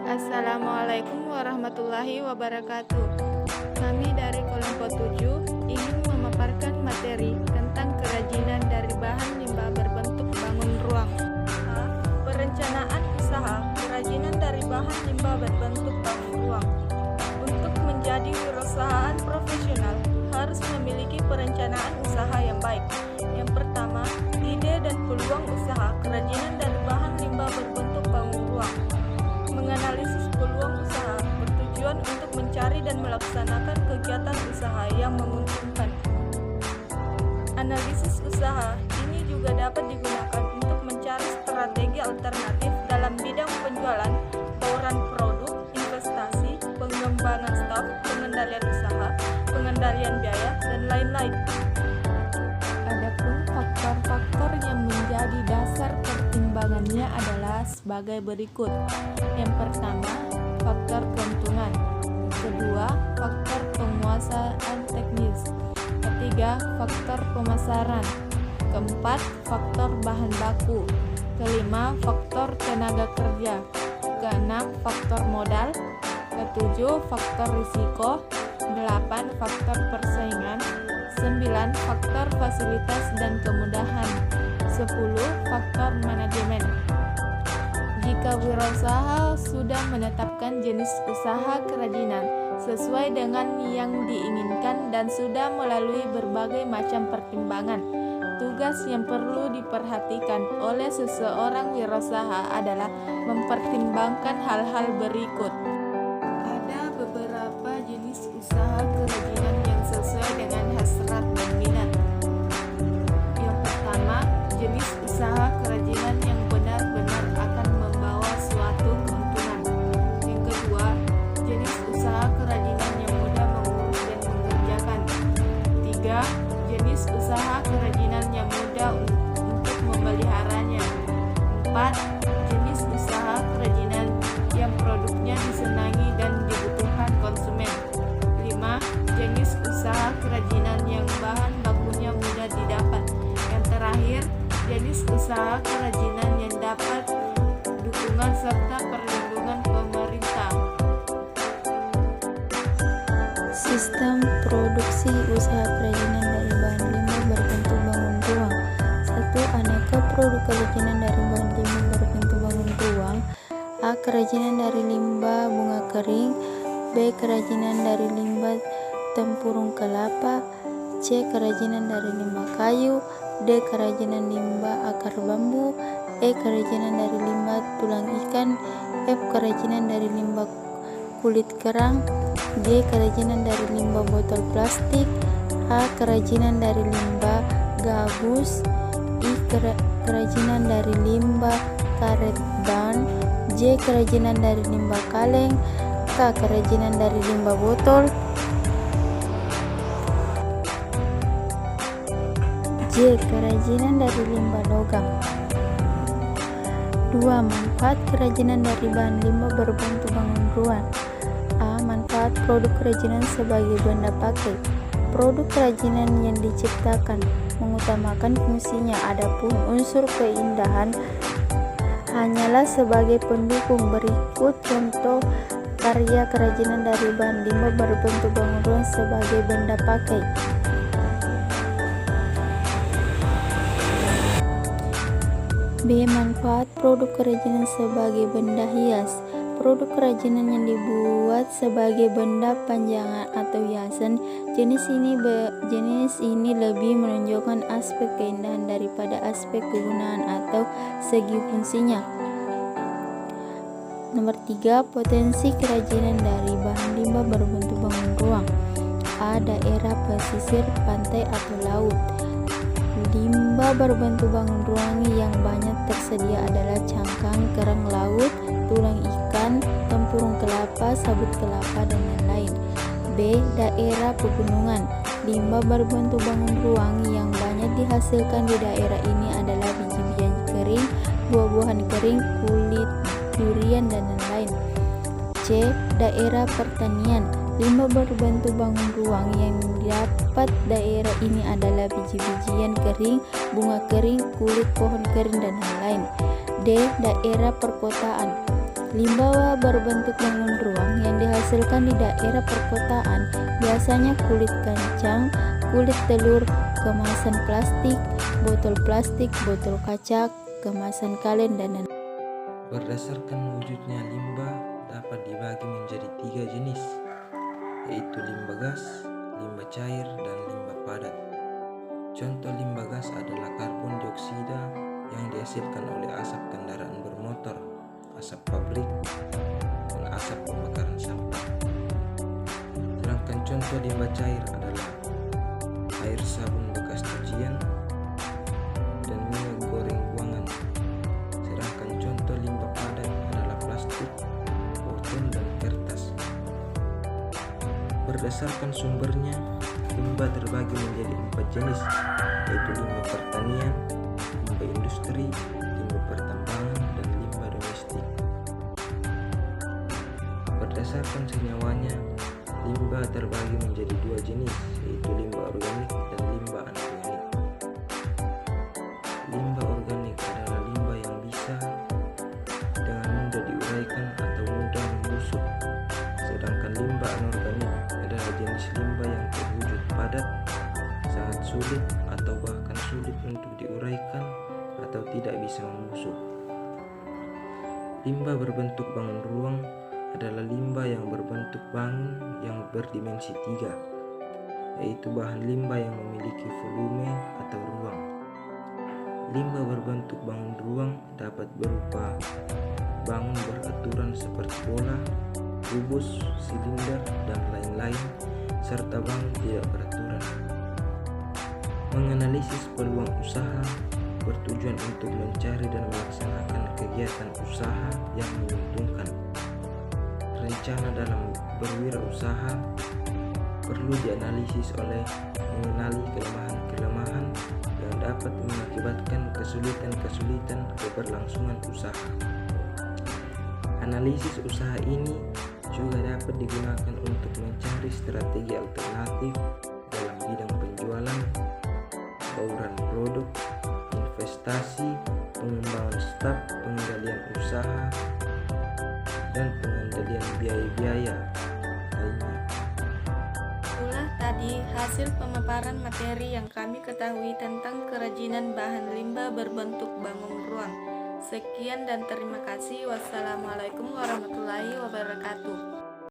Assalamualaikum warahmatullahi wabarakatuh. Kami dari kelompok 7 ingin memaparkan materi tentang kerajinan dari bahan limbah berbentuk bangun ruang. Perencanaan usaha kerajinan dari bahan limbah berbentuk bangun ruang. Untuk menjadi wirausahaan profesional harus memiliki perencanaan usaha yang baik. Yang pertama, ide dan peluang usaha kerajinan dari bahan limbah berbentuk bangun ruang. Menganalisis peluang usaha bertujuan untuk mencari dan melaksanakan kegiatan usaha yang menguntungkan. Analisis usaha ini juga dapat digunakan untuk mencari strategi alternatif dalam bidang penjualan, bauran produk, investasi, pengembangan staf, pengendalian usaha, pengendalian biaya, dan lain-lain. Adapun faktor-faktor yang menjadi dasar pertimbangannya adalah sebagai berikut. Yang pertama, faktor keuntungan. Kedua, faktor penguasaan teknis. Ketiga, faktor pemasaran. Keempat, faktor bahan baku. Kelima, faktor tenaga kerja. Keenam, faktor modal. Ketujuh, faktor risiko. Delapan, faktor persaingan. 9. Faktor fasilitas dan kemudahan. 10. Faktor manajemen. Jika wirausaha sudah menetapkan jenis usaha kerajinan sesuai dengan yang diinginkan dan sudah melalui berbagai macam pertimbangan, tugas yang perlu diperhatikan oleh seseorang wirausaha adalah mempertimbangkan hal-hal berikut. Ada beberapa jenis usaha kerajinan yang sesuai dengan hasrat dan minat. Yang pertama, jenis usaha kerajinan yang benar-benar akan membawa suatu keuntungan. Yang kedua, jenis usaha kerajinan yang mudah mengurus dan mengerjakan. Tiga, jenis usaha kerajinan yang mudah untuk memeliharanya. Empat, jenis usaha kerajinan yang produknya disenangi dan dibutuhkan konsumen. 5. Jenis usaha kerajinan yang bahan bakunya mudah didapat. Yang terakhir, jenis usaha kerajinan yang dapat dukungan serta perlindungan pemerintah. Sistem produksi usaha kerajinan dari bahan limbah berbentuk bangun ruang. 1. Aneka produk kerajinan dari bahan limbah berbentuk bangun ruang. A. Kerajinan dari limbah bunga kering. B. Kerajinan dari limbah tempurung kelapa. C. Kerajinan dari limbah kayu. D. Kerajinan limbah akar bambu. E. Kerajinan dari limbah tulang ikan. F. Kerajinan dari limbah kulit kerang. G. Kerajinan dari limbah botol plastik. H. Kerajinan dari limbah gabus. I. Kerajinan dari limbah karet ban. J. Kerajinan dari limbah kaleng. K. Kerajinan dari limbah botol. J. Kerajinan dari limbah logam. 2. Manfaat kerajinan dari bahan limbah berbentuk bangun ruang. A. Manfaat produk kerajinan sebagai benda pakai. Produk kerajinan yang diciptakan mengutamakan fungsinya, adapun unsur keindahan hanyalah sebagai pendukung. Berikut contoh karya kerajinan dari bahan limbah berbentuk bangun ruang sebagai benda pakai. B. Manfaat produk kerajinan sebagai benda hias. Produk kerajinan yang dibuat sebagai benda panjangan atau hiasan, jenis ini lebih menunjukkan aspek keindahan daripada aspek kegunaan atau segi fungsinya. Nomor 3. Potensi kerajinan dari bahan limbah berbentuk bangun ruang. A. Daerah pesisir, pantai atau laut. Limbah berbentuk bangun ruang yang banyak tersedia adalah cangkang kerang laut, tulang ikan, tempurung kelapa, sabut kelapa, dan lain-lain. B. Daerah pegunungan. Limbah berbentuk bangun ruang yang banyak dihasilkan di daerah ini adalah biji-bijian kering, buah-buahan kering, kulit durian, dan lain-lain. C. Daerah pertanian. Limbah berbentuk bangun ruang yang dapat daerah ini adalah biji-bijian kering, bunga kering, kulit pohon kering, dan lain-lain. D. Daerah perkotaan. Limbah berbentuk bangun ruang yang dihasilkan di daerah perkotaan biasanya kulit kacang, kulit telur, kemasan plastik, botol kaca, kemasan kaleng, dan lain-lain. Berdasarkan wujudnya, limbah dapat dibagi menjadi 3 jenis, yaitu limbah gas, limbah cair, dan limbah padat. Contoh limbah gas adalah karbon dioksida yang dihasilkan oleh asap kendaraan bermotor, asap pabrik, dan asap pembakaran sampah. Sedangkan contoh limbah cair adalah air sabun bekas cucian dan minyak goreng buangan. Sedangkan contoh limbah padat adalah plastik, botol, dan kertas. Berdasarkan sumbernya, limbah terbagi menjadi 4 jenis, yaitu limbah pertanian, limbah industri, limbah pertambangan, dan limbah domestik. Berdasarkan senyawanya, limbah terbagi menjadi 2 jenis, yaitu limbah organik dan limbah anorganik. Limbah organik adalah limbah yang bisa dengan mudah diuraikan atau mudah membusuk. Sedangkan limbah anorganik adalah jenis limbah yang berwujud padat, sangat sulit atau bahkan sulit untuk diuraikan atau tidak bisa membusuk. Limbah berbentuk bangun ruang adalah limbah yang berbentuk bangun yang berdimensi 3, yaitu bahan limbah yang memiliki volume atau ruang. Limbah berbentuk bangun ruang dapat berupa bangun beraturan seperti bola, kubus, silinder, dan lain-lain, serta bangun tidak beraturan. Menganalisis peluang usaha bertujuan untuk mencari dan melaksanakan kegiatan usaha yang menguntungkan. Rencana dalam berwirausaha perlu dianalisis oleh mengenali kelemahan-kelemahan yang dapat mengakibatkan kesulitan-kesulitan keberlangsungan usaha. Analisis usaha ini juga dapat digunakan untuk mencari strategi alternatif dalam bidang penjualan, bauran produk, investasi, pengembangan staf, pengendalian usaha, dan pengendalian biaya-biaya lainnya. Itulah tadi hasil pemaparan materi yang kami ketahui tentang kerajinan bahan limbah berbentuk bangun ruang. Sekian dan terima kasih. Wassalamualaikum warahmatullahi wabarakatuh.